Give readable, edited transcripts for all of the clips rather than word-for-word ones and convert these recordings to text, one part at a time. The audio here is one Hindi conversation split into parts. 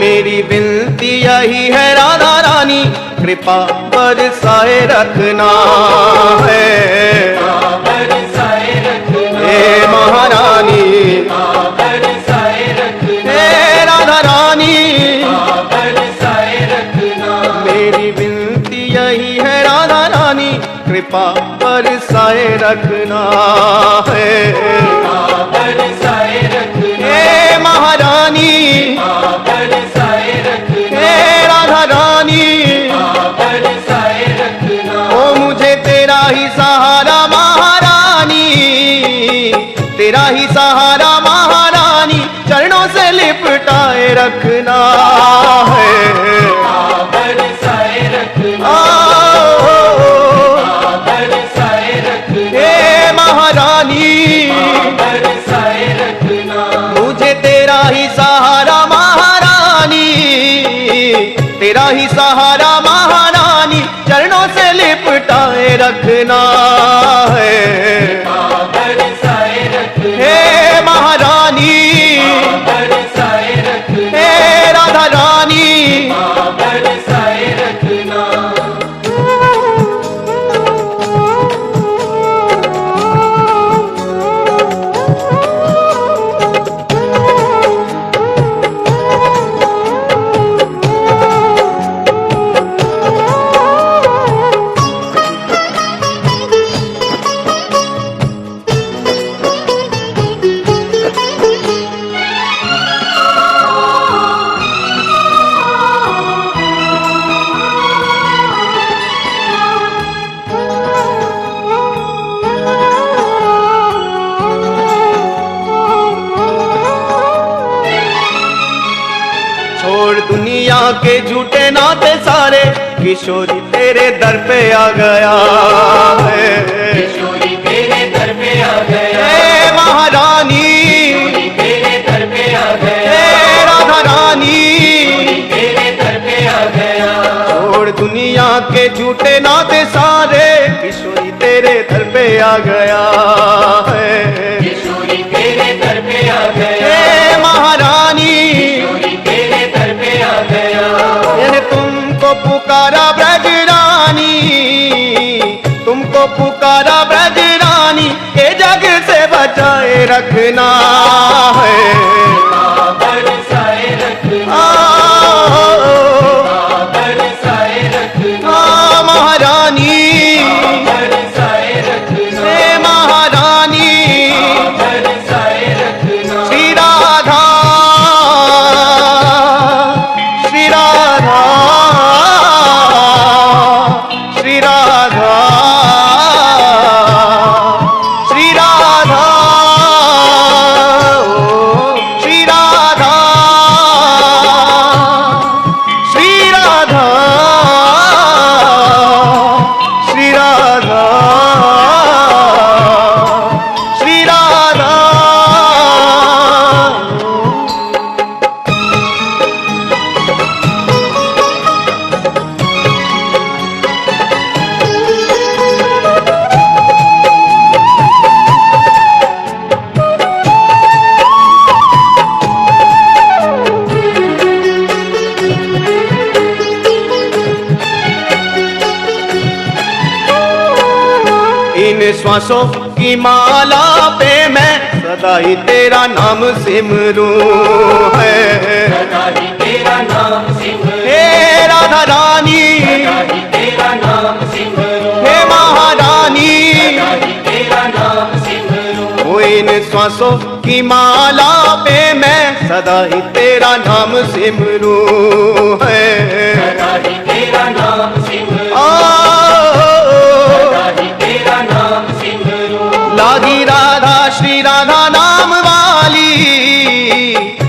मेरी विनती यही है राधा रानी, कृपा बरसाए रखना है। हे महारानी, हे राधा रानी, मेरी विनती यही है राधा रानी, कृपा बरसाए रखना है। हे महारानी, हे राधा रानी, ओ मुझे तेरा ही सहारा महारानी, तेरा ही सहारा महारानी, चरणों से लिपटाए रखना है। हे महारानी, मुझे तेरा ही सहारा महारानी, तेरा ही सहारा महारानी, चरणों से लिपटाए रखना है। हे महारानी, हे राधा रानी, दुनिया के झूठे नाते सारे, किशोरी तेरे दर पे आ गया है। किशोरी तेरे दर पे आ गया, हे महारानी, तेरे दर पे आ गया, हे राधा रानी, तेरे दर पे आ गया। छोड़ दुनिया के झूठे नाते सारे, किशोरी तेरे दर पे आ गया है। किशोरी तेरे दर पे आ गया, हे महारानी, तुमको पुकारा ब्रज रानी, तुमको पुकारा ब्रज रानी, ये जग से बचाए रखना है। बरसाए रखना, बरसाए रखना, महारानी, बरसाए रखना, हे महारानी, बरसाए रखना। श्री राधा, श्री राधा, श्री राधा, श्री राधा, श्री राधा, श्री राधा, श्री राधा, श्री राधा। इन श्वासों की माला पे मैं सदा ही तेरा नाम सिमरूं है। सदा ही तेरा नाम सिमरूं, हे राधा रानी, सदा ही तेरा नाम सिमरूं, हे महारानी, सदा ही तेरा नाम सिमरूं। वो इन श्वासों की माला पे मैं सदा ही तेरा नाम सिमरूं है। सदा ही तेरा नाम सिमरूं, लागी राधा श्री राधा नाम वाली,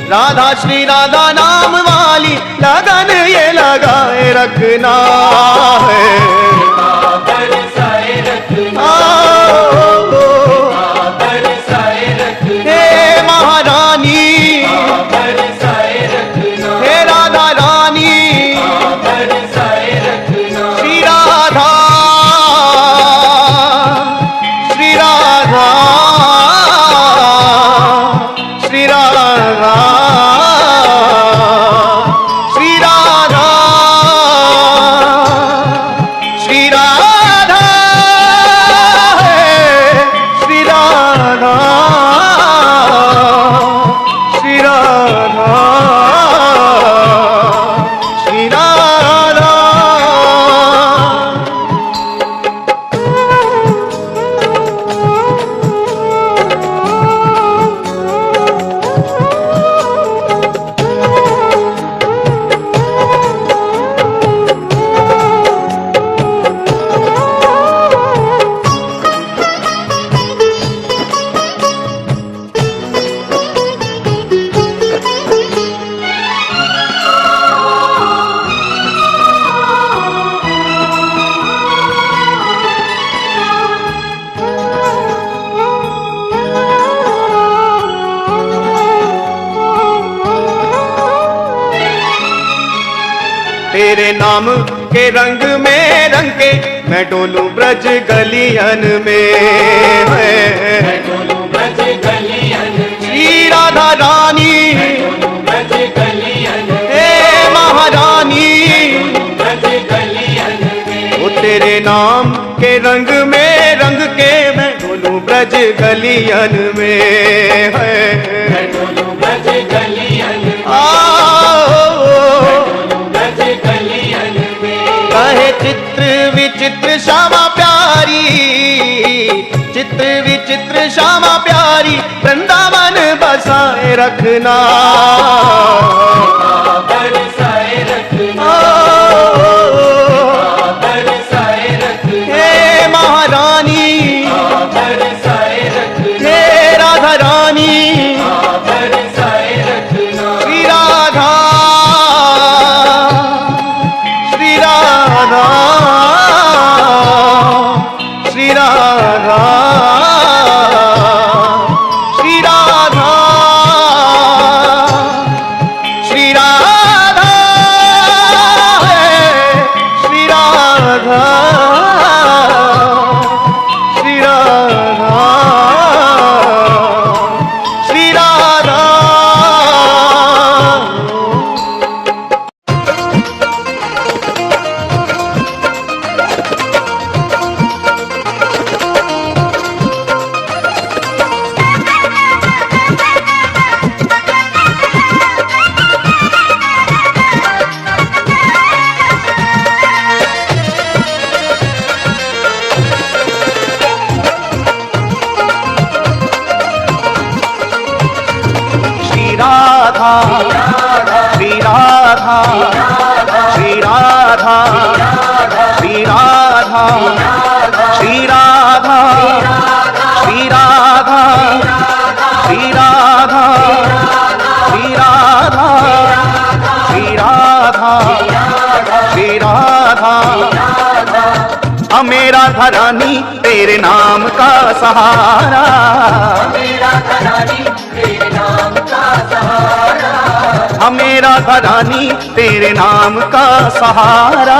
राधा श्री राधा नाम वाली, लगन ये लगाए रखना है। बरसाए रखना, बरसाए रखना, हे महारानी, बरसाए रखना, हे राधा रानी, बरसाए रखना। श्री राधा, श्री राधा, श्री राधा, तेरे नाम के रंग में रंग के मैं डोलूं ब्रज गलियन में। मैं डोलूं ब्रज गलियन में, श्री राधा रानी मैं डोलूं ब्रज गलियन में, हे महारानी, ब्रज गलियन में। ओ तेरे नाम के रंग में रंग के मैं डोलूं ब्रज गलियन में। मैं डोलूं ब्रज गलियन में, ब्रज गलियन में। कहे चित्र विचित्र श्यामा प्यारी, चित्र विचित्र श्यामा प्यारी, वृंदावन बसाए रखना, बरसाए रखना, बरसाए रखना, हे महारानी, बरसाए रखना, हे राधा रानी, बरसाए रखना। श्री राधा, श्री राधा, श्री राधा, श्री राधा, श्री राधा, श्री राधा, श्री राधा, श्री राधा। श्री राधा, श्री राधा, श्री राधा, श्री राधा, श्री राधा, श्री राधा, श्री राधा, श्री राधा, श्री राधा, श्री राधा। मेरा घरानी तेरे नाम का सहारा, मेरा घरानी तेरे नाम का सहारा, मेरा घरानी तेरे नाम का सहारा,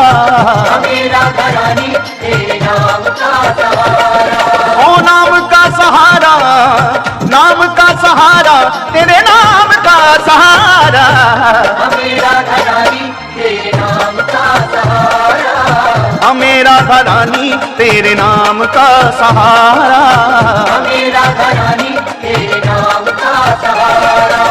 मेरा घरानी तेरे नाम का सहारा। ओ नाम का सहारा, नाम का सहारा, तेरे नाम का सहारा, मेरा घरानी तेरे नाम का सहारा, मेरा घरानी तेरे नाम का सहारा। मेरा घरानी तेरे नाम का सहारा।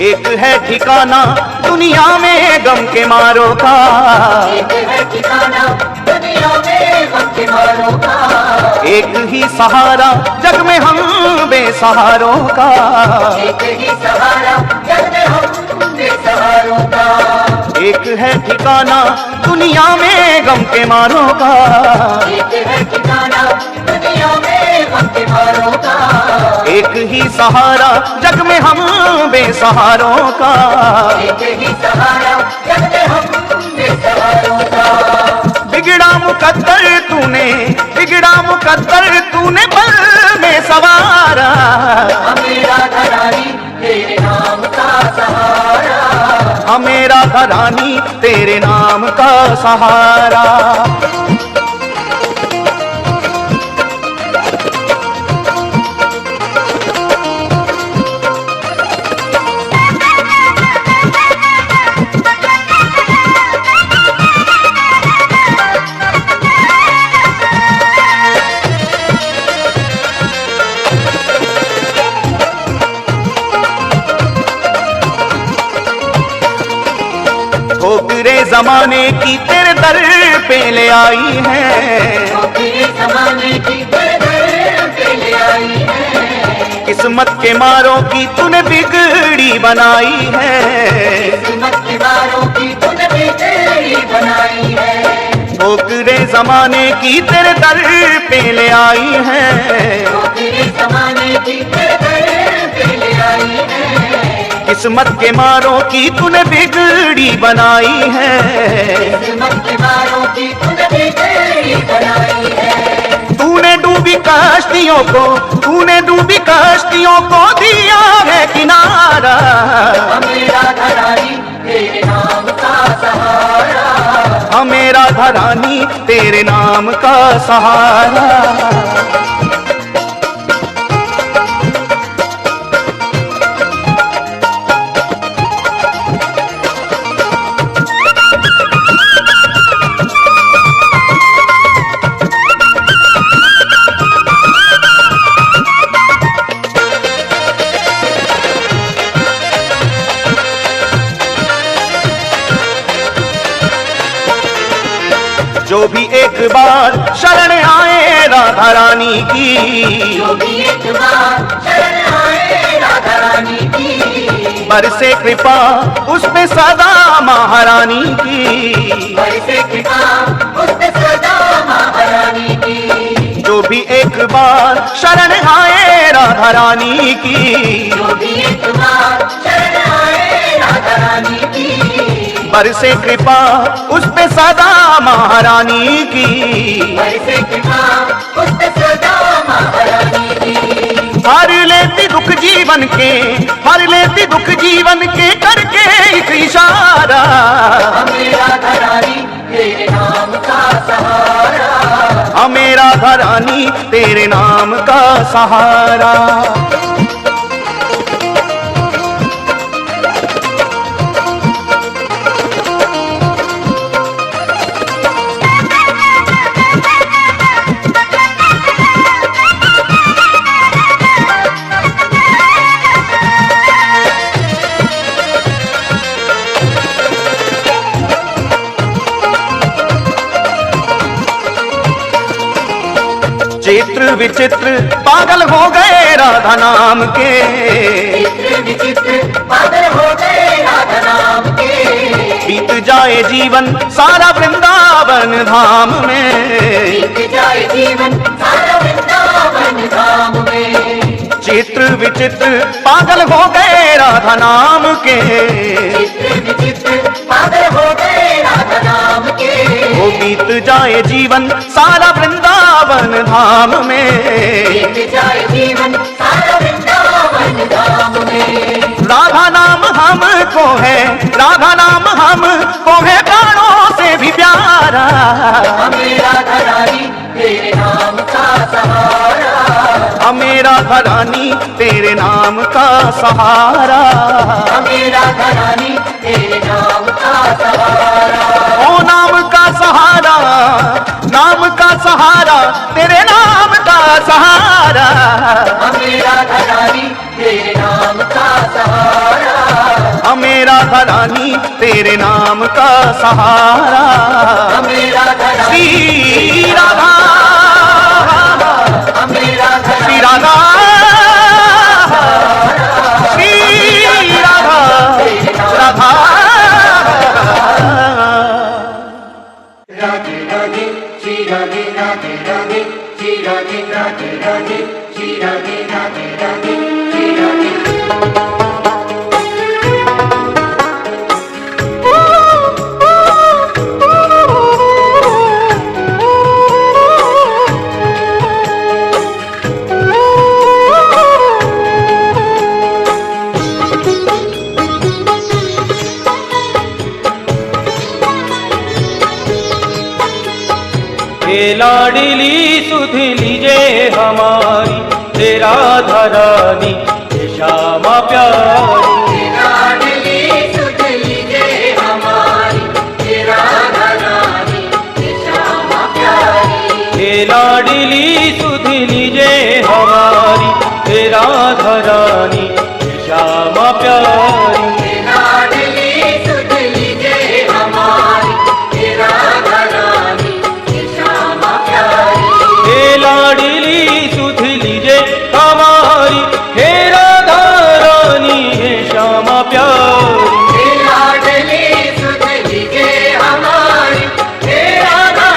एक है ठिकाना दुनिया में गम के मारों का, एक है ठिकाना दुनिया में गम के मारों का, एक ही सहारा जग में हम बेसहारों का, एक ही सहारा जग में हम बेसहारों का। एक है ठिकाना दुनिया में गम के मारों का, एक है ठिकाना दुनिया में गम के मारों का, एक ही सहारा जग में हम बेसहारों का, एक ही सहारा जग में हम बेसहारों का। बिगड़ा मुकद्दर तूने, बिगड़ा मुकद्दर तूने पल में सवारा, मेरा घरानी तेरे नाम का सहारा, मेरा घरानी तेरे नाम का सहारा। ठोकरे जमाने की तेरे दर पे ले आई है, तेरे जमाने की दर पे ले आई है, किस्मत के मारों की तूने बिगड़ी बनाई है, किस्मत के मारों की तूने बिगड़ी बनाई है। ठोकरे जमाने की तेरे दर पे ले आई है, तेरे जमाने की तेरे दर पे ले आई है। किस्मत के मारों की तूने बिगड़ी बनाई है, किस्मत के मारों की तूने बिगड़ी बनाई है। तूने डूबी कश्तियों को, तूने डूबी कश्तियों को दिया है किनारा। मेरा घरानी तेरे नाम का सहारा, मेरा घरानी तेरे नाम का सहारा। जो भी एक बार शरण आए राधा रानी की, जो भी एक बार शरण आए राधा रानी की, बरसे कृपा उस पे सदा महारानी की, बरसे कृपा उस पे सदा महारानी की। जो भी एक बार शरण आए राधा रानी की, जो भी एक बार शरण आए राधा रानी की, बरसे कृपा उस पे सदा महारानी की, बरसे कृपा उस पे सदा महारानी की। हर लेती दुख जीवन के, हर लेती दुख जीवन के करके एक इशारा। मेरा घरानी तेरे नाम का सहारा, मेरा घरानी तेरे नाम का सहारा। चित्र विचित्र पागल हो गए राधा नाम के, चित्र विचित्र पागल हो गए राधा नाम के। बीत जाए जीवन सारा वृंदावन धाम में, बीत जाए जीवन सारा वृंदावन धाम में। चित्र विचित्र पागल हो गए राधा नाम के, चित्र विचित्र पागल हो गए राधा नाम के। वो बीत जाए जीवन सारा वृंदावन धाम में, बीत जाए जीवन सारा वृंदावन धाम में। राधा नाम हमको है, राधा नाम हमको है प्राणों से भी प्यारा। मेरा घरानी तेरे नाम का सहारा, मेरा घरानी तेरे नाम का सहारा। मेरा घरानी तेरे नाम का सहारा। ओ नाम का सहारा, नाम का सहारा, तेरे नाम का सहारा। मेरा घरानी तेरे नाम का सहारा, मेरा घरानी तेरे नाम का सहारा। मेरा घरानी श्री राधा, मेरा श्री राधा, श्री राधा, राधा। राधे राधे श्री राधे राधे राधे श्री राधे राधे राधे श्री राधे राधे राधे श्री राधे। हे लाडली सुध लीजे हमारी, तेरा धरानी श्यामा प्यारी। लाडली सुध लीजे हमारी, तेरा घरानी श्यामा प्यारी। हे लाडली सुध लीजे हमारी, तेरा धरानी श्यामा प्यारी। लाडली सुध लीजे हमारी, तेरा घरानी श्यामा प्यारी। हे लाडली सुध लीजे हमारी, हे राधा रानी है श्यामा प्यारी। लाडली सुध लीजे हमारी, हे राधा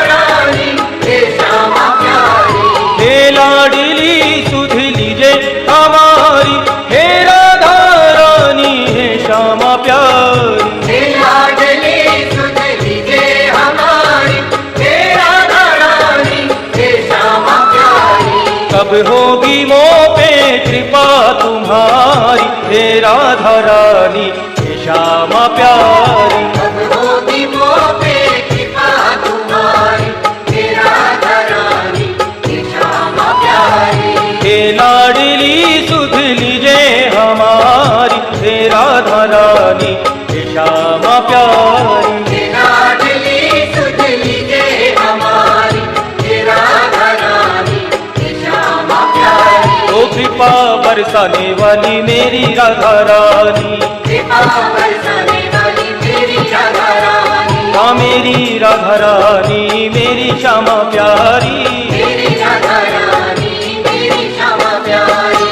बरसाने वाली मेरी राधा रानी, कृपा बरसाने वाली मेरी राधा रानी, हाँ मेरी राधा रानी मेरी श्यामा प्यारी, मेरी राधा रानी मेरी श्यामा प्यारी।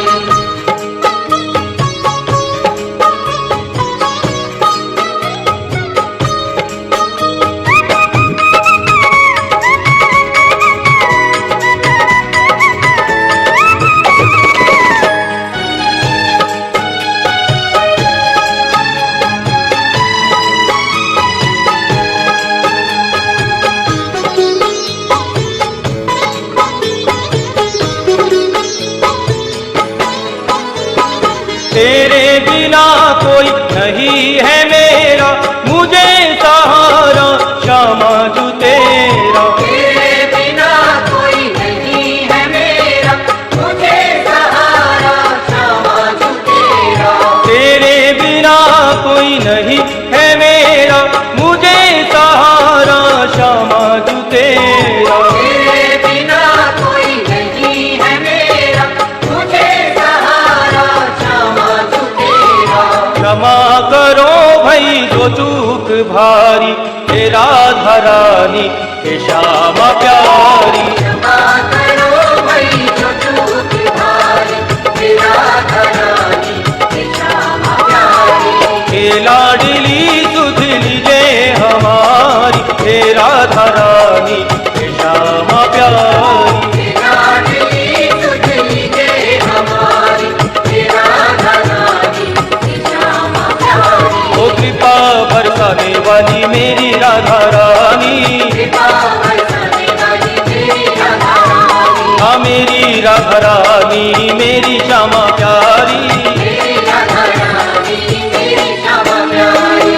तेरे बिना कोई नहीं है मेरा, मुझे सहारा श्यामा तू तेरा, तेरे बिना कोई नहीं है मेरा, मुझे सहारा श्यामा तू तेरा। तेरे बिना कोई नहीं है मेरा, मुझे सहारा श्यामा तू तेरा, तेरे बिना कोई नहीं है मेरा, मुझे सहारा श्यामा तू तेरा। क्षमा करो भाई जो चूक भारी, हे राधा रानी हे श्यामा प्यारी, क्षमा करो भई जो चूक भारी, हे राधा रानी हे श्यामा प्यारी। हे लाडली सुध लीजे हमारी, हे राधा रानी हे श्यामा प्यारी, हे लाडली सुध लीजे हमारी, हे राधा रानी हे श्यामा प्यारी। ओ कृपा बरसाने वाली मेरी राधा रानी, कृपा बरसाने वाली मेरी राधा रानी, हाँ मेरी राधा रानी मेरी श्यामा प्यारी, मेरी राधा रानी मेरी श्यामा प्यारी।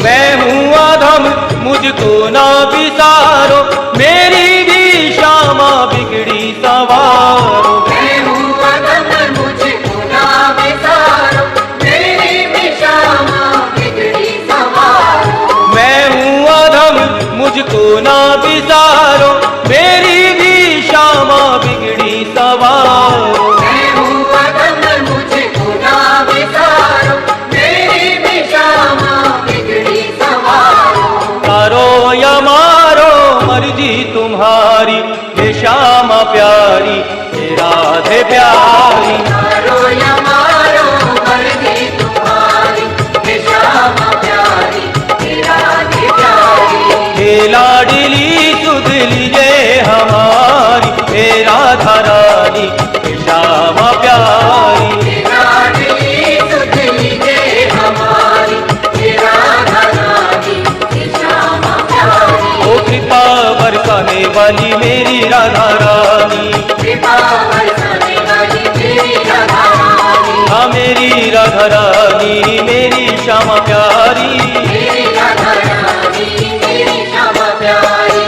मैं हूँ अधम मुझको ना विसारो, मेरी भी श्यामा बिगड़ी सवारो, मैं हूँ अधम मुझको ना विसारो, मेरी भी श्यामा बिगड़ी सवारो। मैं हूँ अधम मुझको ना विसारो, मेरी भी श्यामा बिगड़ी सवारो, मैं हूँ अधम मुझको ना विसारो, मेरी भी श्यामा बिगड़ी सवारो। तारो या मारो मर्जी तुम्हारी, हे श्यामा प्यारी हे राधे प्यारी, मारो या मारो मर्जी तुम्हारी, हे श्यामा प्यारी हे राधे प्यारी। हे लाडली सुध लीजे हमारी, हे राधा रानी हे श्यामा प्यारी, हे लाडली सुध लीजे हमारी, हे राधा रानी हे श्यामा प्यारी। ओ कृपा बरसाने वाली मेरी राधा रानी, कृपा बरसाने वाली मेरी राधा रानी, हाँ मेरी राधा रानी मेरी श्यामा प्यारी, मेरी राधा रानी मेरी श्यामा प्यारी।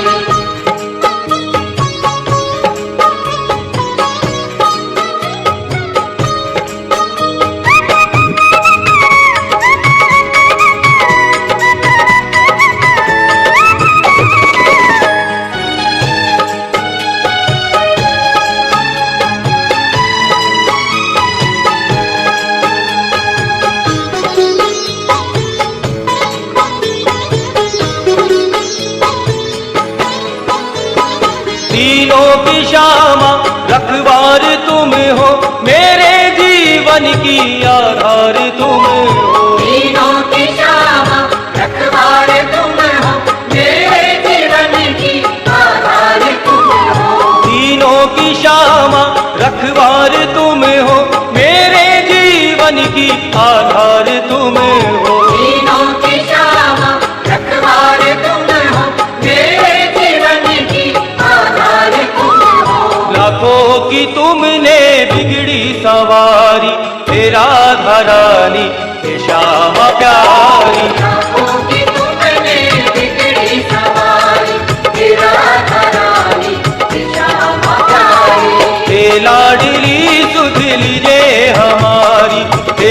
तीनों की श्यामा रखवार तुम हो, मेरे जीवन की आधार तुम हो, तीनों की श्यामा रखवार तुम हो, मेरे जीवन की आधार तुम हो। तीनों की श्यामा रखवार तुम हो, मेरे जीवन की आधार तुम हो, तीनों की श्यामा रखवार तुम हो, मेरे जीवन की आधार तुम हो। लाखों की तुमने बिगड़ी सवारी, हे राधा रानी हे श्यामा प्यारी, लाखों की तुमने बिगड़ी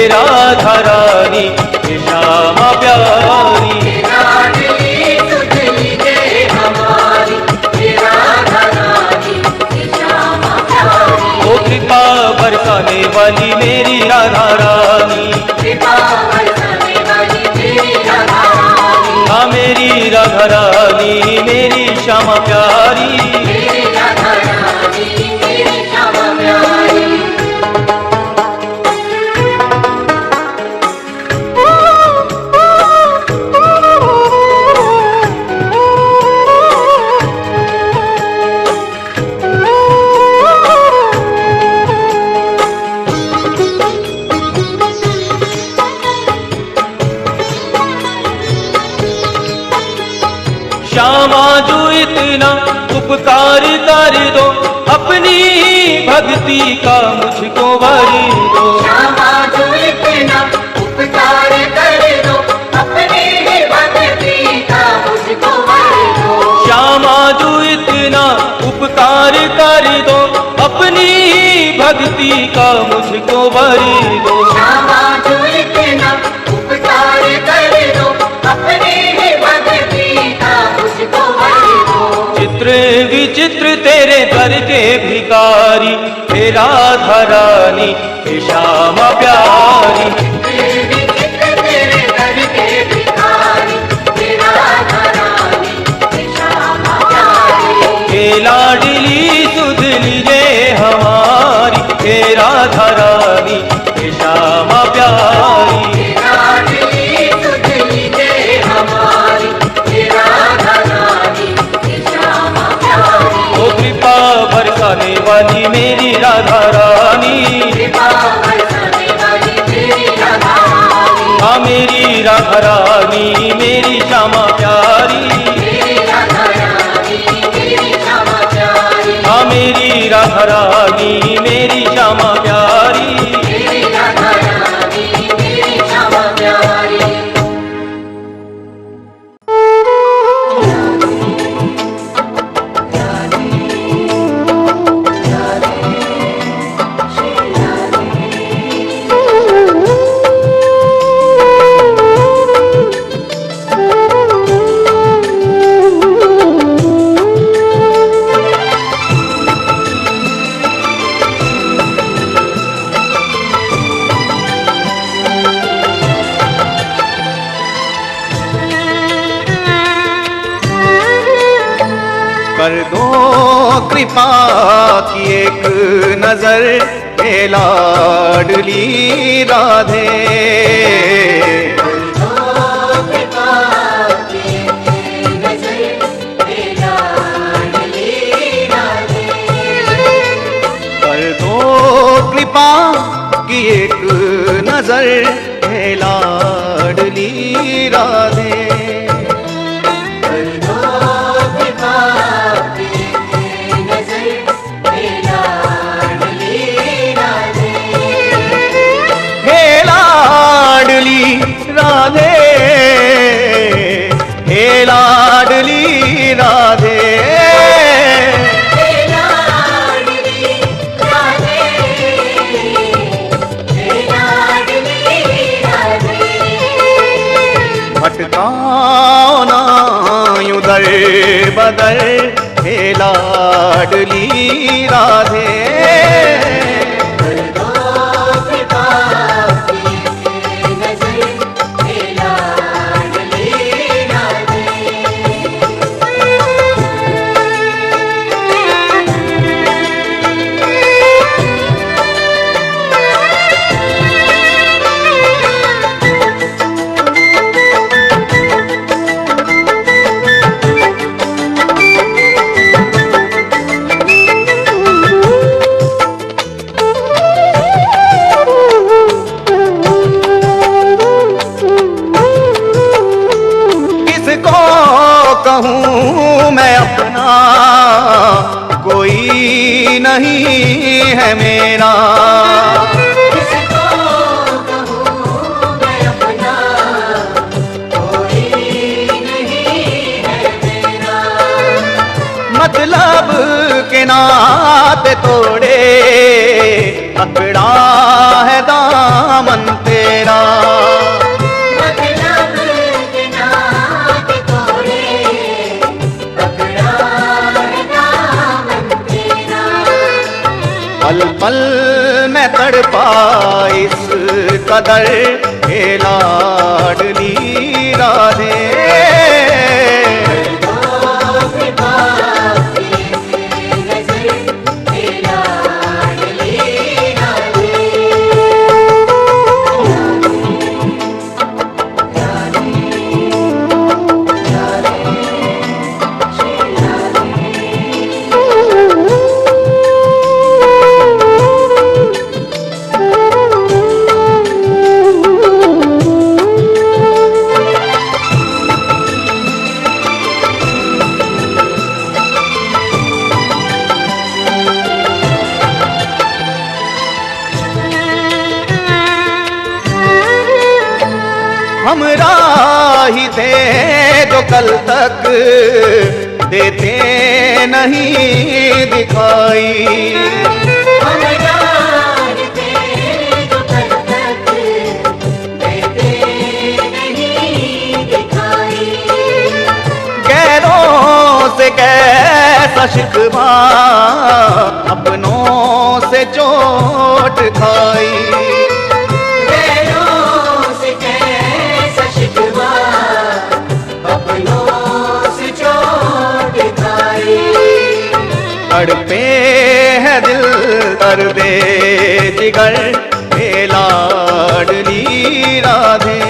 हे राधा रानी हे श्यामा प्यारी। लाडली तुझली जय हमारी, हे राधा रानी हे श्यामा प्यारी। ओ कृपा बरसाने वाली मेरी राधा रानी, कृपा बरसाने वाली मेरी राधा रानी, हाँ मेरी राधा रानी मेरी श्यामा प्यारी। मेरी राधा रानी मेरी श्यामा प्यारी। श्यामा जो इतना उपकार कर दो, अपनी भक्ति का मुझको वर दो। श्यामा जो इतना उपकार कर दो, अपने ही भक्ति का मुझको वर दो। श्यामा जो इतना उपकार कर दो, अपनी भक्ति का मुझको वर दो। श्यामा जो इतना उपकार कर दो, अपने ही भक्ति का मुझको वर दो। चित्र विचित्र तेरे दर के भिखारी, हे राधा रानी हे श्यामा प्यारी। विचित्र तेरे दर के भिखारी, हे राधा रानी हे श्यामा प्यारी। हे लाडली सुध लीजिए हमारी, हे राधा रानी हे श्यामा प्यारी। लाडली तुझली जय हमारी, हे राधा रानी हे श्यामा प्यारी। ओ कृपा बरसाने वाली मेरी राधा रानी, कृपा बरसाने वाली मेरी राधा रानी, हाँ मेरी राधा रानी मेरी श्यामा प्यारी। मेरी राधा रानी मेरी श्यामा प्यारी। हाँ मेरी राधा रानी मेरी श्यामा प्यारी। मेरी राधा रानी मेरी श्यामा प्यारी। कर दो कृपा की एक नजर, हे लाडली राधे। कृपा की नजर, हे लाडली राधे। कर दो कृपा की एक नजर, हे लाडली राधे। हे लाडली राधे, हे लाडली राधे। भटकाओ ना यूं दर बदर, हे लाडली राधे। पल में तड़पा इस कदर हे लाडली राधे। हम राही थे जो कल तक देते नहीं दिखाई, हम राही थे जो कल तक देते नहीं दिखाई। गैरों से कैसा शिकवा अपनों से चोट खाई, तड़पे है दिल दर्दे जिगर हे लाडली राधे।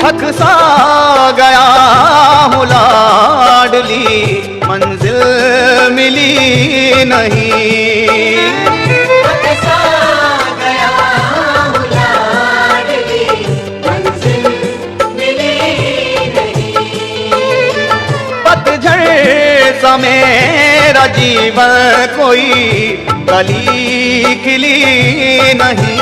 थक सा गया हूँ लाडली मंजिल मिली नहीं, थक सा गया हूँ लाडली मंजिल मिली नहीं। पतझड़ सा मेरा जीवन कोई कली खिली नहीं,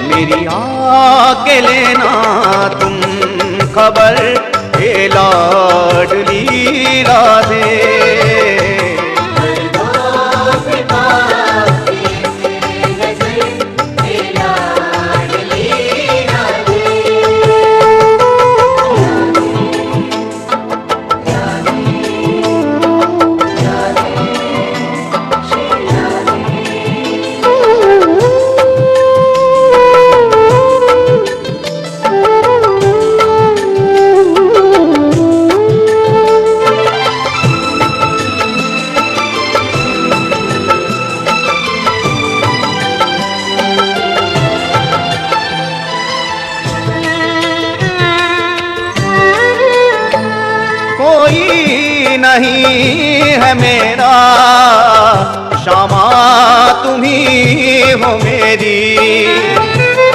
मेरी आके लेना तुम खबर हे लाडली राधे। कोई नहीं है मेरा शामा तुम ही हो मेरी,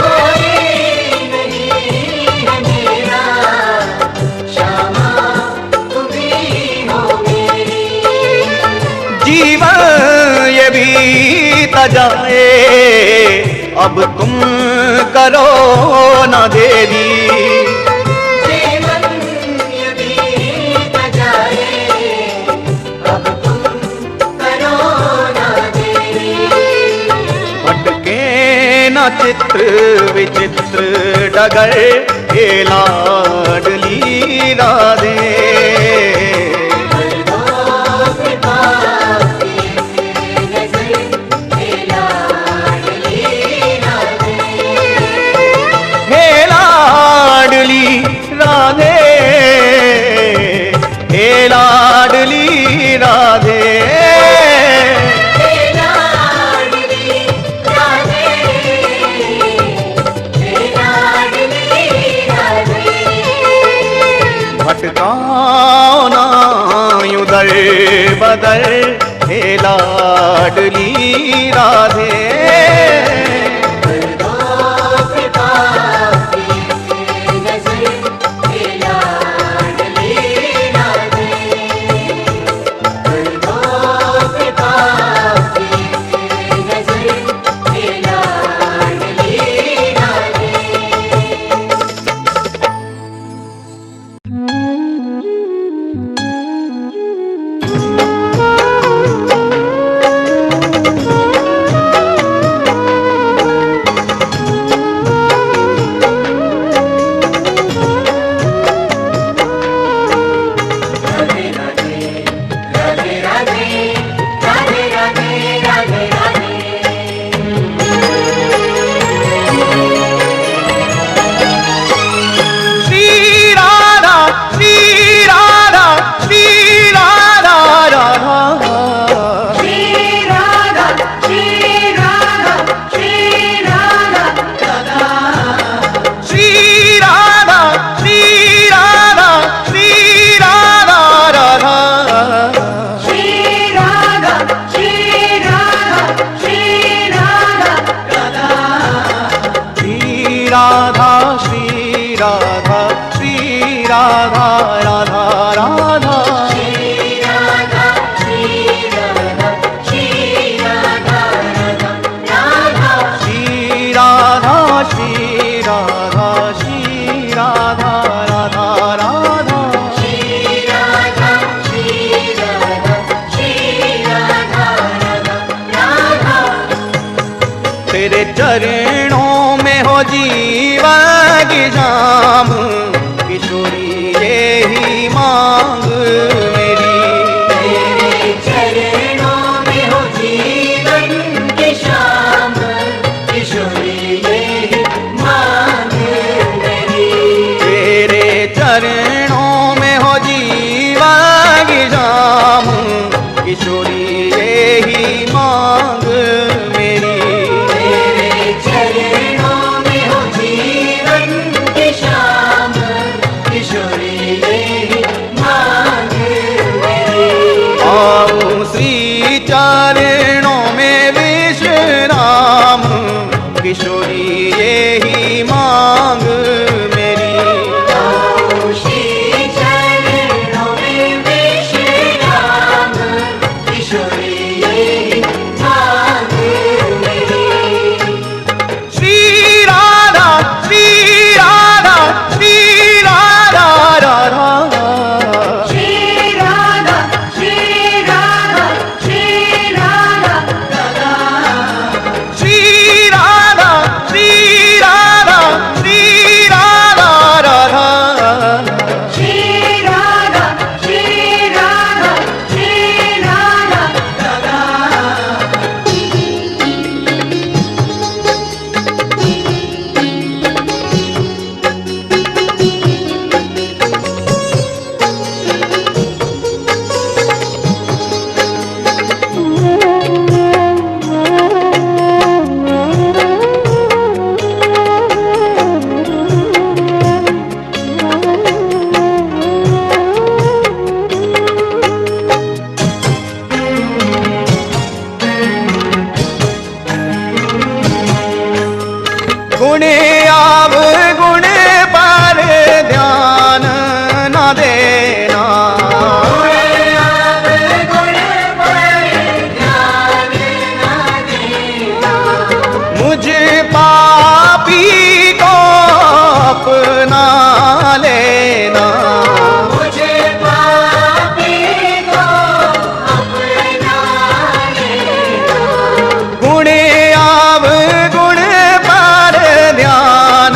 कोई नहीं है मेरा शामा तुम ही हो मेरी। जीवन ये बीता जाए अब तुम करो ना देरी, चित्र विचित्र डगर हे लाडली राधे। हे लाडली राधे, हे लाडली राधे। भटकाओ ना यूं दर बदर हे लाडली राधे। तेरे चरणों में हो जीवन की जाम, किशोरी यही मांग मेरी। तेरे चरणों में हो जीवन की शाम, किशोरी यही मांग मेरी। तेरे चरणों में हो जीवन की जाम, किशोरी यही मांग मेरी। श्री चरणों में विश्राम, किशोरी यही मांग मेरी। श्री चरणों में विश्राम, किशोरी यही मांग मेरी। श्री राधा श्री राधा श्री राधा राधा। गुण आव गुण पर ध्यान न देना, मुझ पापी को अपना लेना। मुझे पापी को अपना लेना। गुण आव गुण पर ध्यान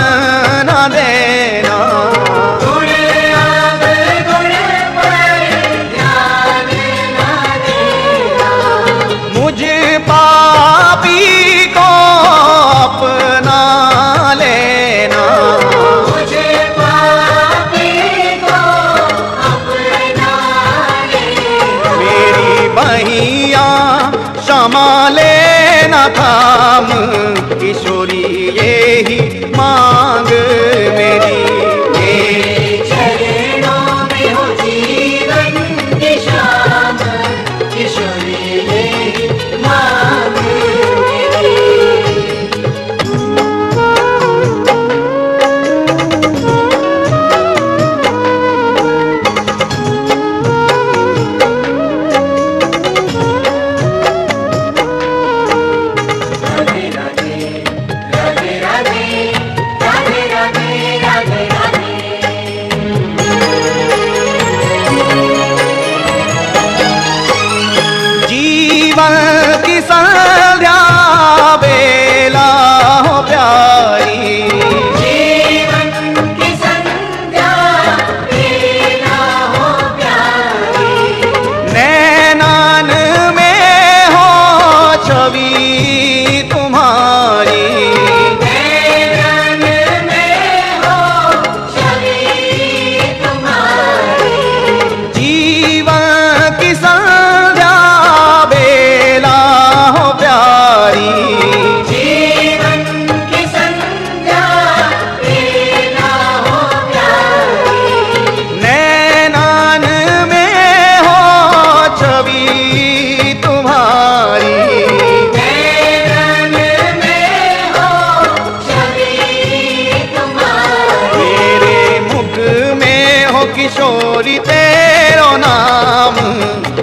किशोरी तेरो नाम,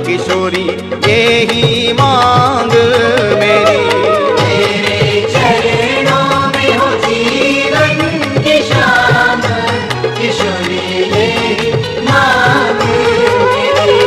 किशोरी यही मांग मेरी। तेरे चरणों में हो जीवन की शाम, किशोरी ये मांग मेरी।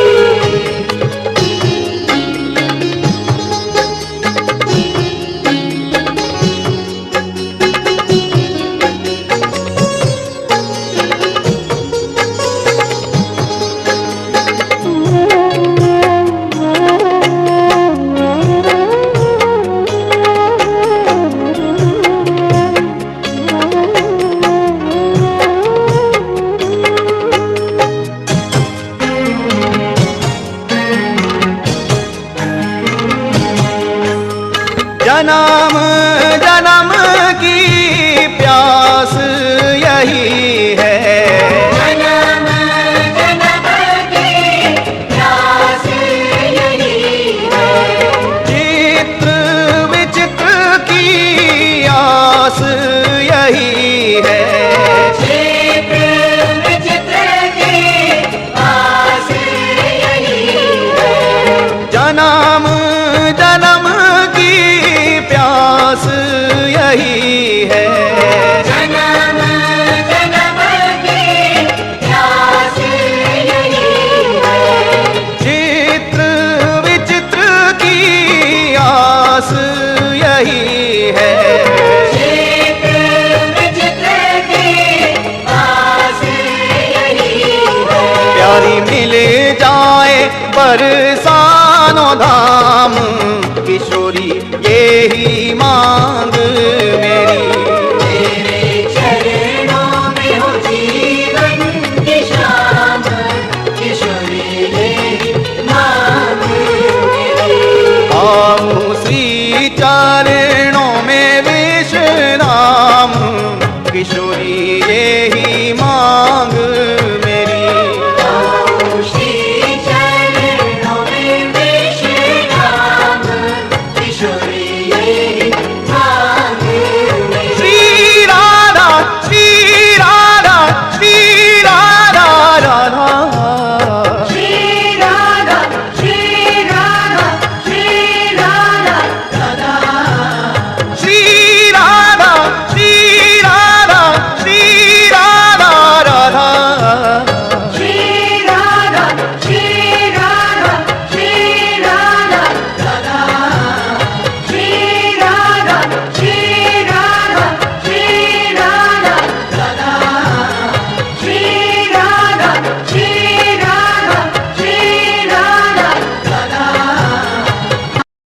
जन्म जन्म की प्यास यही है, जन्म जन्म की प्यास यही है। चित्र विचित्र की आस यही है। चित्र विचित्र की आस यही है। जन्म जन्म की प्यास यही है। जन्म जन्म की प्यास यही है। चित्र विचित्र की आस यही है। चित्र विचित्र की आस यही है। प्यारी मिल जाए बरसानो धाम,